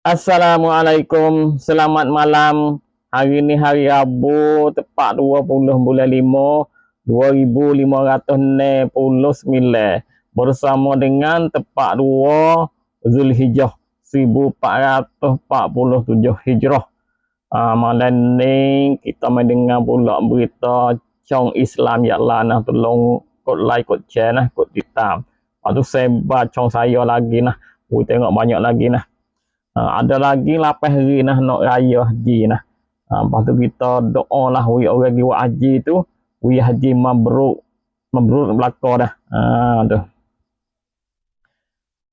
Assalamualaikum, selamat malam. Hari ni hari Rabu, tepat 20 bulan 5, 2569. Bersama dengan tepat 2 Zulhijjah 1447 Hijrah. Malam ni kita mendengar pula berita Cong Islam ya Allah nah, tolong kod like, kod share nah, kod titam. Lepas tu sebar Cong saya lagi nah. Tengok banyak lagi nah. Ada lagi 8 hari nah nak raya haji nah. Lepas tu kita doa lah orang pergi buat haji tu, haji mabrur belaka dah. Tu.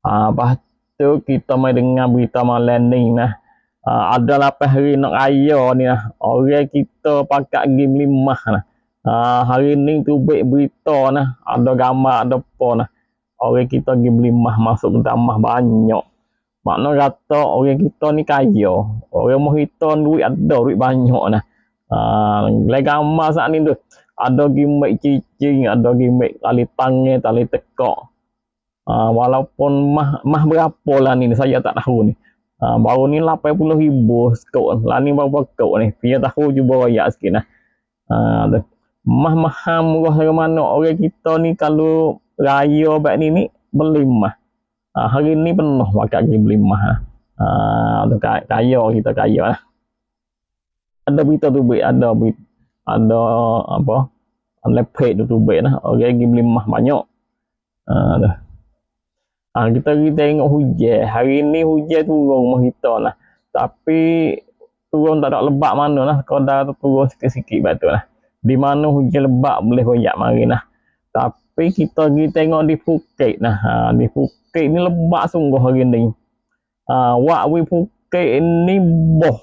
Lepas tu kita mai dengar berita malam ni nah. Ada 8 hari nak raya ni nah. Orang kita pakat pergi melimah nah. Hari ni tu baik berita nah, ada gambar ada apa nah. Orang kita pergi melimah masuk tamah banyak. Makna kata orang kita ni kaya. Orang kita duit ada, duit banyak nah. Lagi gambar saat ni tu. Ada gimek cicing, ada gimek tali tangan, tali tekak. Walaupun mah berapa lah ni, saya tak tahu ni. Baru ni 80,000 sekot. Lah ni berapa kau ni. Dia tahu cuba royak sikit nah. Mah murah dari mana. Orang kita ni kalau raya baik ni beli mah. Hari ni penuh pakai pergi beli mah. Kaya kita kaya lah. Ada berita tu baik, ada apa? Lepek tu baik lah. Orang pergi beli mah banyak. Kita tengok hujan. Hari ni hujan turun rumah kita lah. Tapi turun tak ada lebat mana lah. Sekadar tu turun sikit-sikit batu lah. Di mana hujan lebat boleh royak mari lah. Tapi kita pergi tengok di Phuket nah. Di Phuket ni lebat sungguh hari ni. Wak wi Phuket ni boh.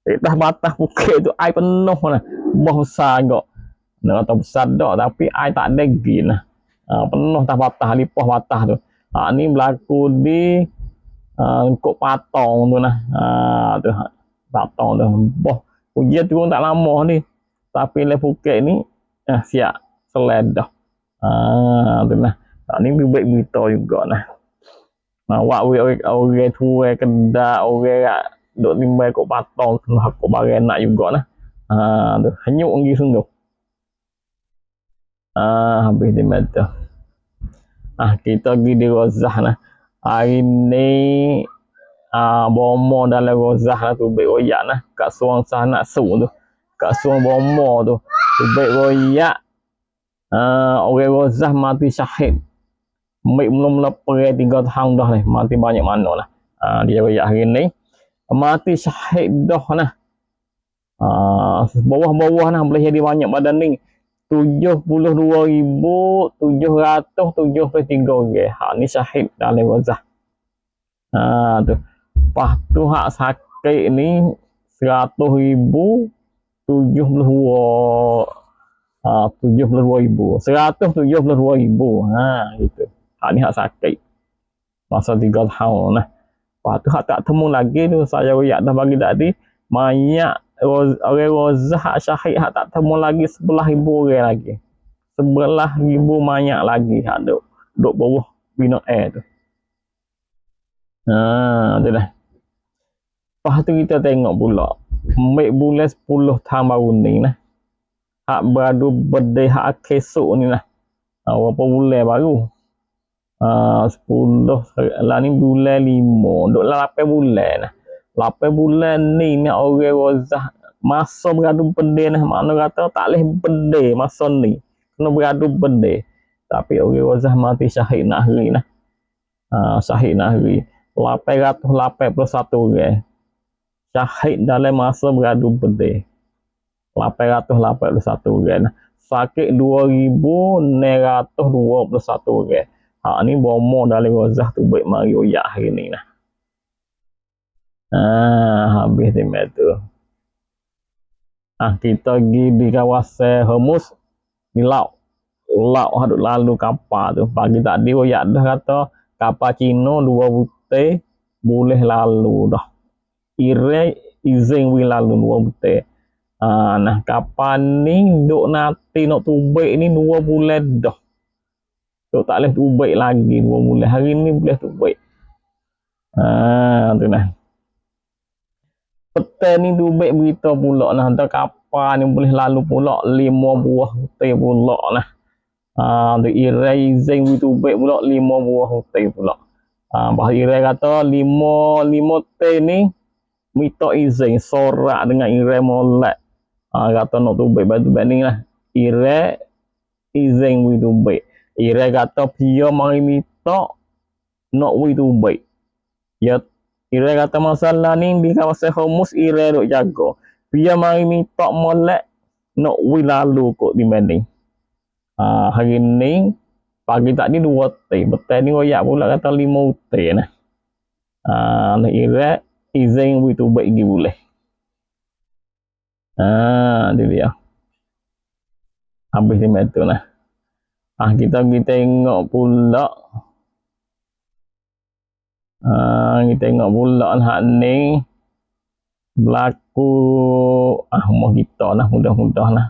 Atas batas Phuket tu air penuh lah. Boh besar agak. Nak kata besar tak tapi air tak ada lagi lah. Penuh atas batas, lipah batas tu. Ni berlaku di Kok Patong tu nah. Tu Patong tu. Boh. Hujan turun tak lama ni. Tapi le Phuket ni siap seledah. Tu nah. Ni baik berita juga nah. Wak orang tua Kedah, orang duk timbal Kok Patong, kok barang nak juga nah. Tu hanyut lagi sungguh. Habis di mata. Kita pergi di Rozah nah. Hari ni bomo dalam Rozah lah tu baik royak nah. Kat Suang Sanak Su tu. Kat Suang bomo tu. Tu baik royak. Orang Rozah mati syahid. Belum lepas 3 tahun dah ni. Mati banyak mana lah. Dia royak hari ni. Mati syahid dah nah. Bawah-bawah nah boleh jadi banyak badan ni. 72,773 orang. Ni syahid dalam Rozah. Tu. Lepas tu hak sakit ni 100,072 72,000. 172,000. Gitu. Ni hak sakit. Masa 3 tahun nah. Lepas tu hak tak temu lagi tu saya royak dah bagi tadi. Mayat orang Rozah hak syahid hak tak temu lagi 11,000 orang lagi. 11,000 mayat lagi hak duk bawah bina air tu. Tu dah. Lepas tu kita tengok pula. Mek bulan 10 tahun baru ni nah. Hak beradu bedeh hak kesuk ni nah. Berapa bulan baru? 10 lah ni bulan 5. Duk lah 8 bulan nah. 8 bulan ni orang Rozah masa beradu bedeh nah. Makna kata tak boleh bedeh masa ni. Kena beradu bedeh. Tapi orang Rozah mati syahid nak hari nah. Syahid nak hari. 881 orang. Syahid dalam masa beradu bedeh. 881 orang. Sakit 2,621 orang. Ni bomo dalam Rozah tu baik mari royak hari ni nah. Habis di tu. Kita pergi di kawasan Hormuz di laut hadut lalu kapal tu. Pagi tadi royak dah kata kapal Cina 2 butir boleh lalu dah. Izin boleh lalu 2 butir. Nah kapal ni duk nanti nak tubik ni 2 bulan dah. Duk tak boleh tubik lagi 2 bulan. Hari ni boleh tubik. Tu nah. hutan ni Dubek berita pula nah, ada kapal ni boleh lalu pula 5 buah hutan pula nah. Untuk irai izin Dubek pula 5 buah hutan pula. Bah irai kata 5 hutan ni minta izin sorak dengan irai molek. Kata nak Dubek batu ni lah. Irai izin Dubek. Irai kata dia mari minta nak Dubek. Ya, irai kata masalah ni di kawasan Hormuz irai duk jaga. Dia mari minta molek nak lalu kok di mana. Hari ni pagi tadi 2 teh, betul ni royak pula kata 5 teh nah. Nak irai izin Dubek gi boleh. Dia dia. Habis di metu nah. Kita tengok pula. Kita tengok pula hak ni berlaku rumah kita lah, mudah-mudah lah.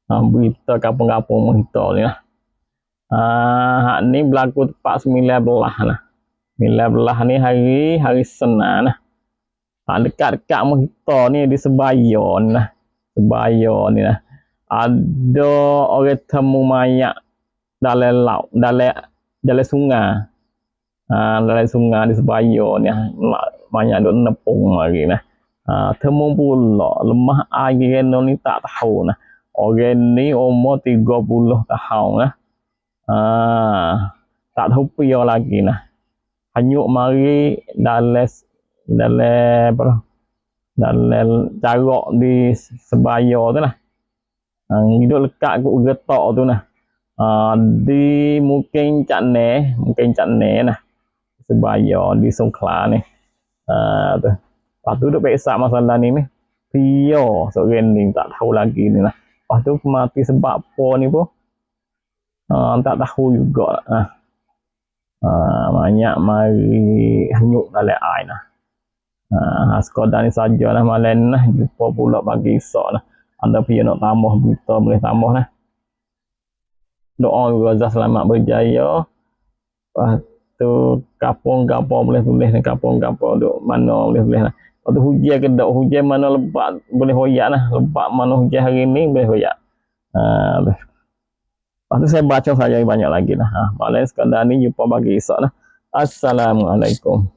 Berita kampung-kampung kita ni lah. Hak ni berlaku tepat 19 lah. 19 ni hari Senin lah. Dekat-dekat rumah kita ni di Sebaya ni lah. Sebaya ni lah. Ada orang temu mayat dalam laut, dalam sungai. Dalam sungai di Sebaya ni banyak duk nepung lagi nah. Temu pula lemah air ni tak tahu nah. Orang ni umur 30 tahun nah. Tak tahu pia lagi nah. Hanyut mari dalam jarak di Sebaya tu nah. Hidup lekat kat getok tu nah. Di mungkin cak ne nah. Sebaya di Songkla ni. Tu. Lepas tu duk peksa masalah ni Pia seorang ni tak tahu lagi ni lah. Lepas tu mati sebab apa ni pun tak tahu juga. Banyak mari hanyut dalam air nah. Sekadar ni sajalah malam nah. Jumpa pula pagi esok lah. Anda Pia nak tambah berita boleh tambah lah. Doa Gaza selamat berjaya. Lepas tu kapung-kapung boleh tulis ni, kapung-kapung duk mana boleh tulis lah. Lepas tu hujan ke tak hujan mana lebat boleh hoyak lah. Lebat mana hujan hari ni boleh hoyak. Lepas tu saya baca saja banyak lagi lah. Malam sekadar ni jumpa pagi esok lah. Assalamualaikum.